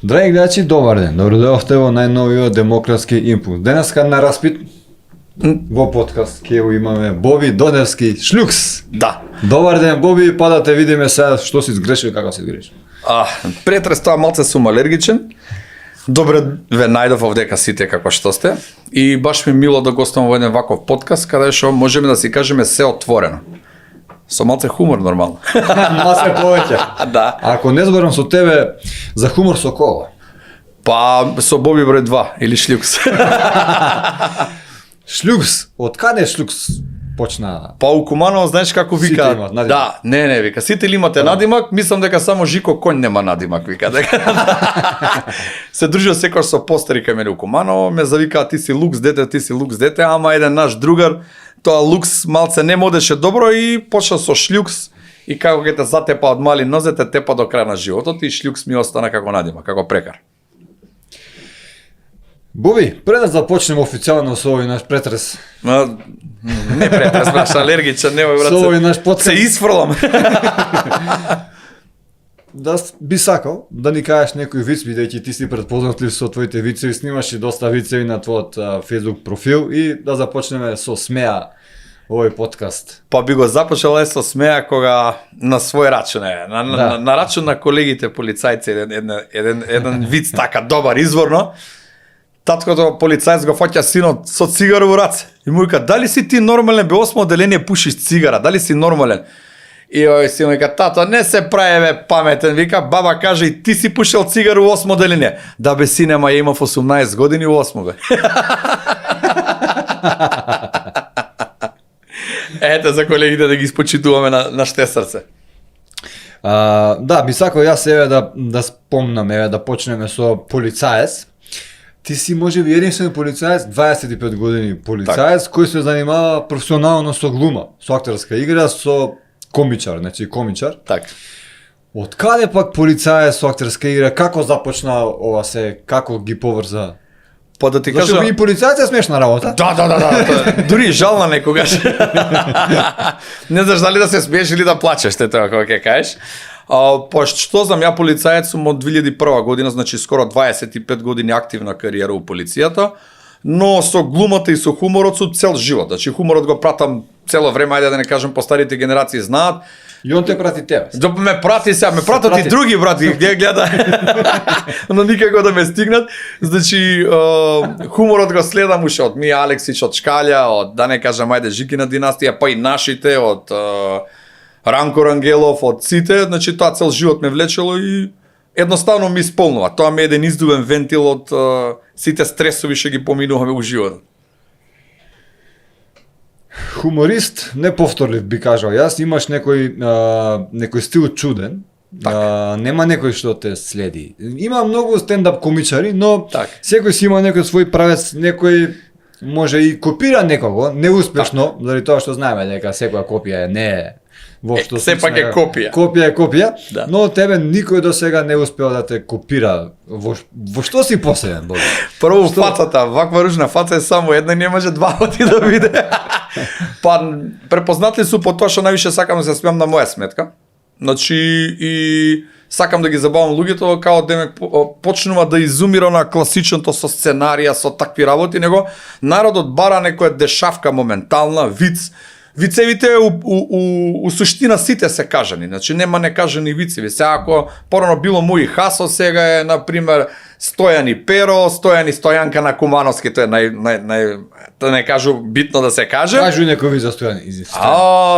Драги гледачи, добар ден. Добродојавте во најновиот демократски импулс. Денеска на распит во подкаст ќе го имаме Боби Додевски Шлюкс. Да. Добар ден, Боби, па да те видиме сега што си изгрешил и како си изгрешил. Претрес тоа малце сум алергичен. Добре ве најдов овдека сите како што сте. И баш ми мило да гостувам во еден ваков подкаст каде што можеме да си кажеме се отворено. Со малце хумор нормално. Масе повеќе. Да. Ако не зборам со тебе за хумор со кола. Па со Боби број 2 или Шлюкс. Шлюкс, од каде Шлюкс почна? Па у Куманово знаеш како вика. Сите имаат надимак. Да, не вика. Сите ли имате надимак? Мислам дека само Жико Конј нема надимак, вика дека. Се дружил секој со постери кај мене у Куманово, ме завикаа ти си Лукс дете, ама еден наш другар, тоа Лукс малце не модеше добро и почна со Шлюкс и како ќе те затепа од мали нозе, те тепа до крај на животот и Шлюкс ми остана како надимак, како прекар. Боби, пред да започнеме официјално со овој наш претрес. Не претрес, баш алергичен, немој брат. Со овој наш подкаст. Се изфрлам. Да би сакал да ни кажеш некој виц, бидејќи ти си предпознатлив со твоите вицеви, снимаш и доста вицеви на твојот Facebook профил и да започнеме со смеа овој подкаст. Па би го започнал со смеа кога на свој рачун на рачун на колегите полицајци еден виц така добар изворно. Таткото полицајец го фаќа синот со цигара во раце и му вика: "Дали си ти нормален, бе 8 оделение пушиш цигара, дали си нормален?" И овој син вика: "Тато, не се прави бе паметен." Вика: "Баба каже и ти си пушил цигара во 8 оделение." "Да бе сине, ма ја имав 18 години во 8 бе." Ете за колегите да ги испочитуваме на ште срце. Да, би сакал јас еве да спомнам, еве да почнеме со полицаец. Ти си можеби единствен полицаец, 25 години полицаец, кој се занимава професионално со глума, со актерска игра, со комичар, значи комичар. Так. Од каде пак полицаец со актерска игра, како започна ова се, како ги поврза? Па да ти Зашто кажам, и полицаец е смешна работа? Да. Дури жал на некогаш. Не знаш дали да се смееш или да плачеш, те тоа кога ќе кажеш. Па што знам, ја полицаец сум од 2001 година, значи скоро 25 години активна кариера у полицијата, но со глумата и со хуморот со цел живот. Значи хуморот го пратам цело време, ајде да не кажам постарите генерации знаат. И он те прати тебе. Да ме прати сега, ме пратат и други брати, где гледа. Но никако да ме стигнат. Значи хуморот го следам уште од Мија Алексич, од Шкалја, од да не кажам ајде Жикина династија, па и нашите од Ранко Рангелов, од сите, значи тоа цел живот ме влечело и едноставно ми исполнува. Тоа ми е еден издувен вентил од сите стресови што ги поминуваме у животот. Хуморист, неповторлив би кажал јас, имаш некој стил чуден. Нема некој што те следи. Има многу стендап комичари, но секој си има некој свој правец, некој може и копира некого, неуспешно, заради тоа што знаеме дека секоја копија не е воопшто сепак е копија. Копија е копија, да. Но тебе никој до сега не успеал да те копира. Во што си посебен, Боби? Прво фацата, ваква ружна фаца е само една, не може два пати да биде. Па препознатли су по тоа што највише сакам да се смеам на моја сметка. Значи и сакам да ги забавам луѓето, као демек почнува да изумира на класичното со сценарија, со такви работи, него народот бара некоја дешавка моментална, виц. Вицевите у суштина сите се кажани, значи нема некажани вицеви. Сега ако порано било Мој Хасо, сега е на пример Стојан и Перо, Стојан и Стојанка на Кумановски, тоа е да не кажу битно да се каже. Кажу некој ви за Стојан,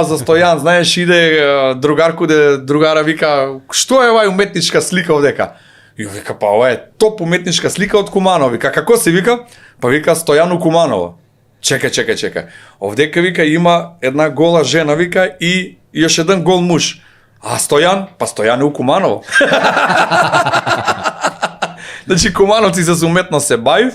за Стојан, знаеш, иде другарку де другара вика: "Што е овај уметничка слика овдека?" И вика: "Па ова е топ уметничка слика од Куманово." Вика: "Како се вика?" Па вика: "Стојан у Куманово." Чекај. Овдека вика има една гола жена вика и још еден гол муж. А Стојан? Па Стојан е у Куманово. Значи кумановци се уметно се бавив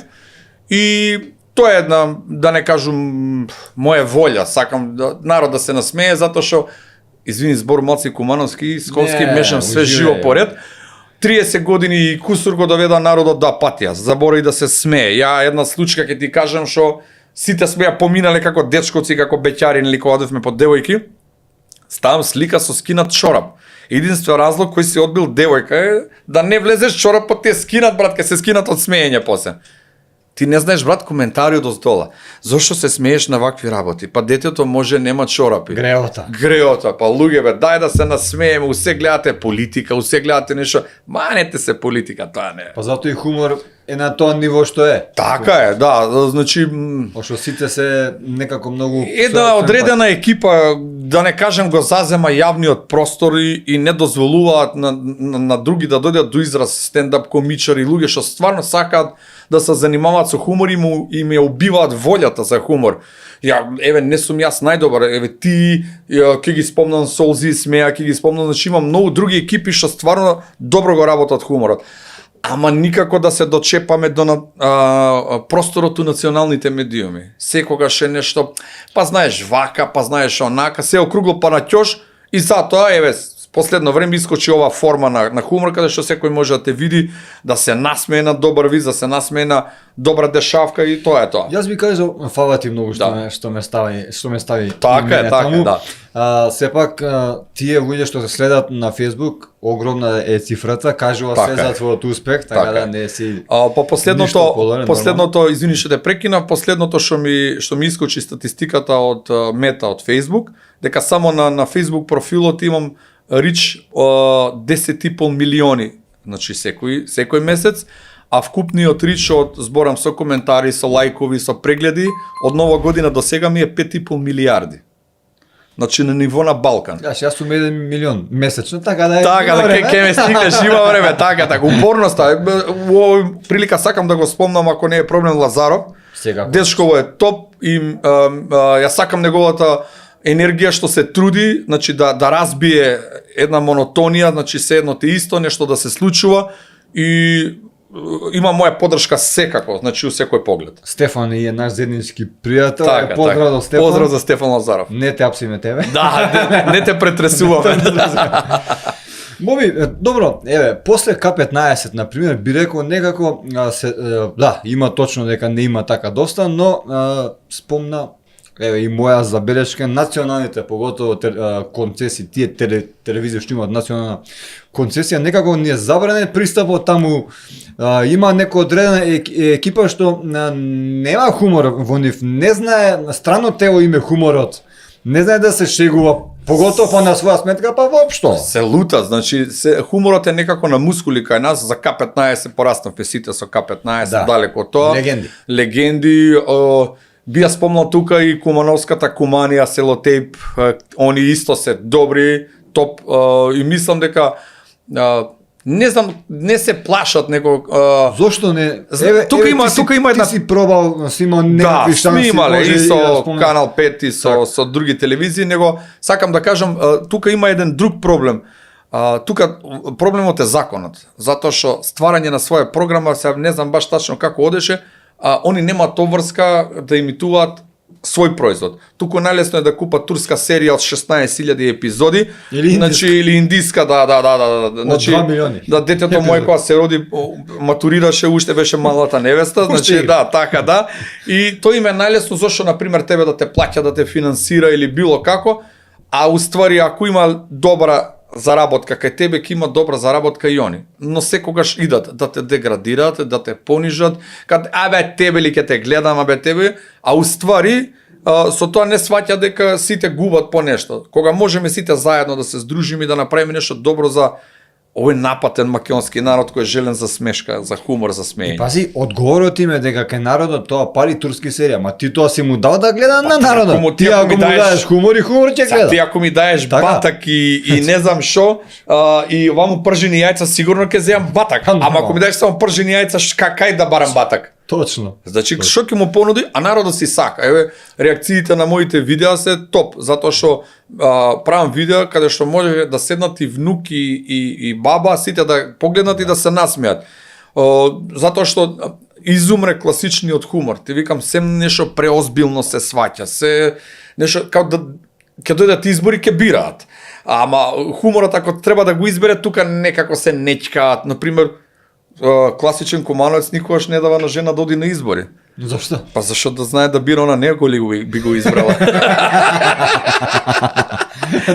и тоа е една, да не кажам, моја волја. Сакам народ да се насмее затоа што, извини збор малци кумановски, сковски, мешам све живо поред. 30 години и кусур го доведа народот до апатија, заборави да се смее. Ја една случка ќе ти кажам што сите сме ја поминале како дечковци, како беќари, или кога одевме под девојки. Ставам слика со скинат чорап. Единствен разлог кој си одбил девојка е да не влезеш чорапот те скинат, брат, ке се скинат од смеење после. Ти не знаеш, брат, коментари од оздола. Зошто се смееш на вакви работи? Па детето може нема чорапи. Греота, па луѓе бе, дај да се насмееме, усе гледате политика, усе гледате нешто, манете се политика, тоа не е. Па затоа и хумор е на тоа ниво што е. Така е, да, значи Пошто сите се некако многу една одредена екипа, да не кажем, го зазема јавниот простор и не дозволуваат на други да дојдат до израз стендап комичари, луѓе што стварно сакаат да се занимаваат со хумор и им ја убиваат волјата за хумор. Еве, не сум јас најдобар, еве ти, ќе ги спомнам Солзи и Смеја, ќе ги спомнам, значи има многу други екипи што стварно добро го работат хуморот. Ама никако да се дочепаме до просторот у националните медиуми. Секогаш е нешто, па знаеш вака, па знаеш онака, се округло па на ќош и затоа, еве, последно време искочи ова форма на хумор, каде што секој може да те види, да се насмее на добар виз, да се насмее на добра дешавка и тоа е тоа. Јас би кажал, фала ти многу што ме стави. Така е, да. Сепак тие луѓе што се следат на Facebook, огромна е цифрата, кажува се за твојот успех, така да не си. По последното, извини што те прекинав, последното што ми искочи статистиката од Мета од Facebook, дека само на Facebook профилот имам рич 10,5 милиони, значи секој месец, а вкупниот рич од зборам со коментари, со лајкови, со прегледи, од нова година до сега ми е 5,5 милиарди. Значи на ниво на Балкан. Јас сум 1 милион месечно, така да е. Така да ќе ме стигнеш, има време, така. Упорноста, во овој прилика сакам да го спомнам, ако не е проблем, Лазаров. Дечково е топ и ја сакам неговата енергија што се труди, значи да разбие една монотонија, значи се едно те исто, нешто да се случува и има моја поддршка секако, значи у секој поглед. Стефан е наш заеднички пријател. Поздрав до Стефан. Поздрав за Стефан Лазаров. Не те апсиме тебе. Да, не те претресуваме. Моби, добро, еве, после К15, на пример, би рекол некако да, има точно дека не има така доста, но спомна еве и моја забелешка, националните, поготово концесии, тие телевизии што имаат национална концесија, некако не е забранен пристапот таму. Има некоја одредена екипа што нема хумор во нив, не знае, странно тело име хуморот, не знае да се шегува, поготово па на своја сметка, па воопшто. Се лута, значи хуморот е некако на мускули кај нас, за К15 пораснавме сите со К15, далеко од тоа. Легенди. Би ја спомнал тука и Кумановската Куманија, Селотейп, они исто се добри, топ, и мислам дека не знам, не се плашат него. Зошто не? Тука има една. Ти си пробал, си имал некакви шанси. Да, сме имале и со Канал 5 и со други телевизии, него сакам да кажам, тука има еден друг проблем. Тука проблемот е законот, затоа што стварање на своја програма, се не знам баш тачно како одеше, они немаат обврска да имитуваат свој производ. Туку најлесно е да купат турска серија од 16.000 епизоди, или индиска, да. Значи, 2 милиони. Да, детето мој кога се роди, матурираше, уште беше малата невеста, значи да, така да. И тоа им е најлесно зашто на пример тебе да те плаќа, да те финансира или било како, а уствари ако има добра заработка кај тебе, ќе има добра заработка и они. Но секогаш идат да те деградираат, да те понижат, кад тебе ли ќе те гледам, тебе, а уствари со тоа не сваќа дека сите губат по нешто. Кога можеме сите заедно да се здружиме и да направиме нешто добро за овој напатен македонски народ кој е желен за смешка, за хумор, за смеење. Пази, одговорот им е дека кај народот тоа пари турски серија, ма ти тоа си му дал да гледа на народот. Ти ако му даеш хумор и хумор ќе гледа. Ти ако ми даеш батак и не знам шо, и ваму пржени јајца, сигурно ќе земам батак. Ама ако ми даеш само пржени јајца, кај да барам батак? Точно. Значи, што ќе му понуди, а народот си сака. Еве, реакциите на моите видеа се топ, затоа што правам видеа каде што може да седнат и внук и баба, сите да погледнат и да се насмеат. Затоа што изумре класичниот хумор. Ти викам, се нешто преозбилно се сваќа, се нешто како да ќе дојдат избори ќе бираат. Ама хуморот ако треба да го избере, тука некако се нечкаат. Например, класичен кумановец никогаш не дава на жена да оди на избори. Зошто? Па зашто да знае да бира она него ли би го избрала.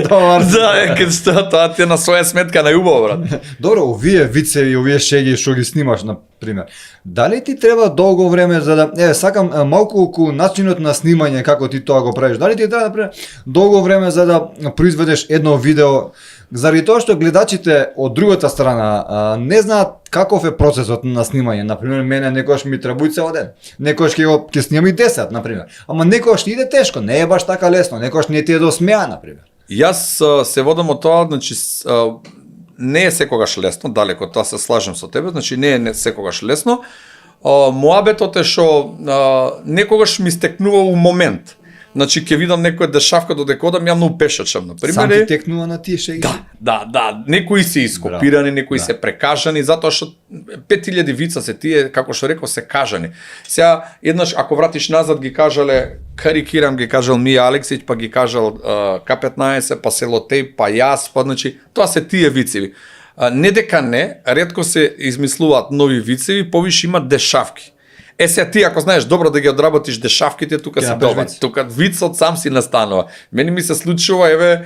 Добар. Да, кај што тоа ти е на своја сметка најубаво, брат. Добро, овие вицеви, овие шеги што ги снимаш на пример. Дали ти треба долго време за да сакам малку околу начинот на снимање како ти тоа го правиш. Дали ти треба на пример долго време за да произведеш едно видео заради тоа што гледачите од другата страна не знаат каков е процесот на снимање. На пример, мене некогаш ми требува цел ден. Некогаш ќе снимам и 10, на пример. Ама некогаш иде тешко, не е баш така лесно, некогаш не ти е до смеа, на пример. Јас се водам од тоа, значи не е секогаш лесно, далеко тоа се слажам со тебе, значи не е секогаш лесно. Моабетот е што некогаш ми стекнува у момент. Значи ќе видам некоја дешавка додека одам ја многу пешачам, на пример. Сам ти текнува на тие шеги? Да, некои се ископирани, некои се прекажани, затоа што 5000 вица се тие, како што реков, се кажани. Сега еднаш ако вратиш назад ги кажале, карикирам, ги кажал Мија Алексиќ, па ги кажал К15, па Селотеј, па јас, па значи тоа се тие вицеви. Не дека не, ретко се измислуваат нови вицеви, повише има дешавки. Сега ти ако знаеш добро да ги одработиш дешавките, тука се добар. Тука вицот сам си настанува. Мене ми се случува, еве,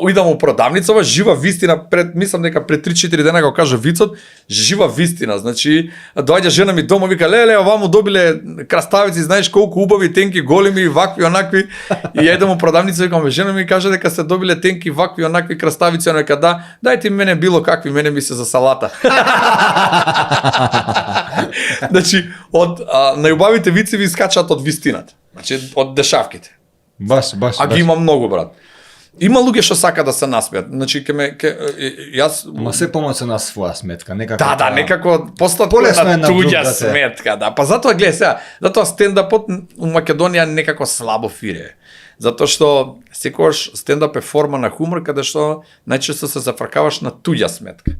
идам у продавницава, жива вистина, мислам дека пред 3-4 дена го кажа вицот, жива вистина. Значи, доаѓа жена ми дома, вика, леле, оваму добиле краставици, знаеш колку убави, тенки, големи, вакви, онакви. И ја идам у продавница, викам, жена ми каже дека се добиле тенки, вакви, онакви краставици, она вика, да, дајте мене било какви, мене ми се за салата. Значи, од најубавите вицеви скачаат од вистината. Значи, од дешавките. Баш. А ги има многу, брат. Има луѓе што сака да се насмеат. Значи, јас... Ма се помоце на своја сметка, некако... Да, некако постатко на туѓа сметка, да. Па затоа, гледа сега, затоа стендапот у Македонија некако слабо фире. Затоа што секогаш стендап е форма на хумор, каде што најчесто се зафркаваш на туѓа сметка.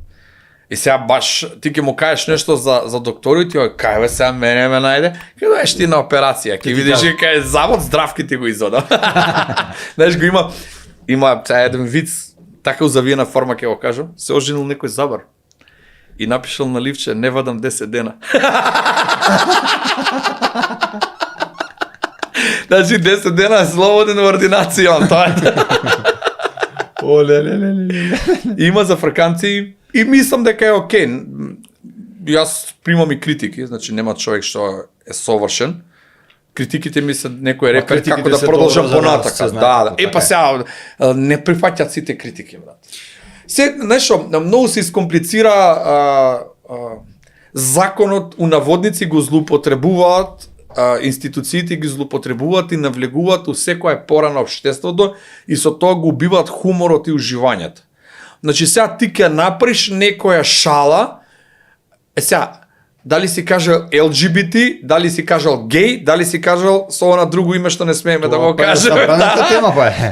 И сега баш ти ќе му кажеш нешто за докторот, ти кај бе сега мене ме најде, кај доеш ти на операција, ќе видиш и кај завод здравки ти го изода. Знаеш го има еден виц, така узавиена форма ќе го кажам, се оженил некој забар и напишал на ливче не вадам 10 дена. Значи 10 дена е слободен ординација, тоа е. Оле. Има зафрканци и мислам дека е окей. Јас примам и критики, значи нема човек што е совршен. Критиките ми се некој репер како да продолжам понатака. Да. Па сега не прифаќаат сите критики, брат. Се нешто многу се искомплицира законот, у наводници го злоупотребуваат, институциите ги злоупотребуваат и навлегуваат у секоја пора на општеството и со тоа го убиваат хуморот и уживањето. Значи сега ти ќе направиш некоја шала, сега дали си кажал LGBT, дали си кажал гей, дали си кажал со она друго име што не смееме да го кажеме.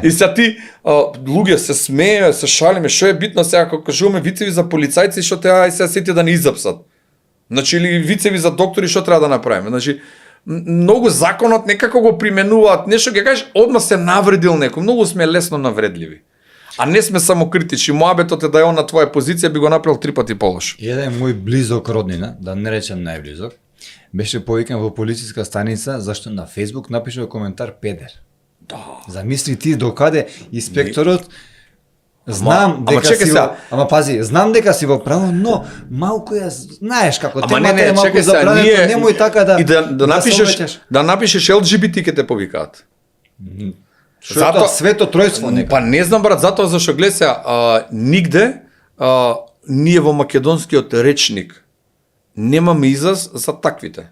И сега ти луѓе се смее, се шалиме, што е битно сега кога кажуваме вицеви за полицајци што треба сега сите да не изапсат. Значи или вицеви за доктори што треба да направиме. Значи многу законот некако го применуваат, нешто ќе кажеш одма се навредил некој, многу сме лесно навредливи. А не сме само критични, моабетот е да е он на твоја позиција би го направил 3 пати полош. Еден мој близок роднина, да не речем најблизок, беше повикан во полициска станица зашто на Facebook напишал коментар педер. Да. Замисли ти докаде инспекторот знам дека чекай си сега. Ама пази, знам дека си во право, но малку ја знаеш како темата е малку чекай забранета, немој така да и да напишеш LGBT ќе те повикаат. Зато свето тројство нека. Па не знам, брат, затоа зашто гледа се нигде ние во македонскиот речник немаме израз за таквите.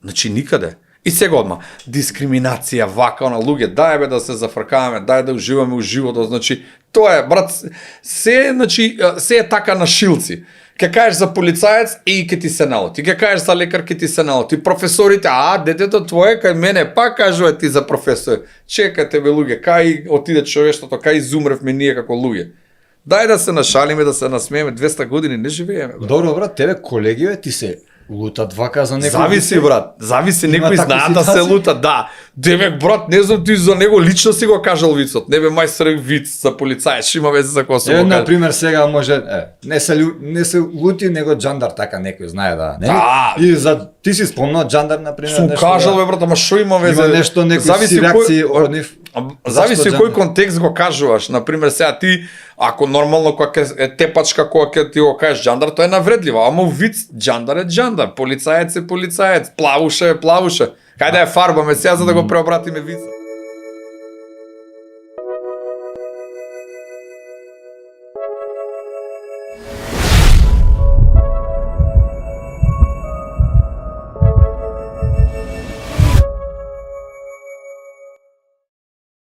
Значи никаде. И сега одма дискриминација, вака на луѓе, дај бе да се зафркаваме, дај да уживаме у животот, значи тоа е, брат, се е така на шилци. Ке кажеш за полицаец и ке ти се налоти. Ке кажеш за лекар ке ти се налоти. Професорите, детето твое кај мене пак кажува ти за професор. Чекате бе луѓе, кај отиде човештото, кај изумревме ние како луѓе. Дај да се нашалиме, да се насмееме, 200 години не живееме. Брат. Добро, брат, тебе колегиве ти се лутат вака за некој. Зависи, брат. Зависи, некои знаат да се лутат, да. Девек, брат, не знам ти за него лично си го кажал вицот. Не бе мајстор виц за полицаец, има веќе за кој се го кажа. На пример сега може не се лути него джандар така некој знае да, не? Да. И за ти си спомнал джандар на пример нешто. Сум кажал бе брат, ама што има веќе? Има нешто некој си реакции од нив. Зависи Зашто кој джендер? контекст го кажуваш. Например, сега ти, ако нормално кога е тепачка, кога ќе ти го кажеш джандар, тоа е навредливо. Ама вид джандар е джандар, полицаец е полицаец, плавуша е плавуша. Кај да ја фарбаме сега за да го преобратиме вид.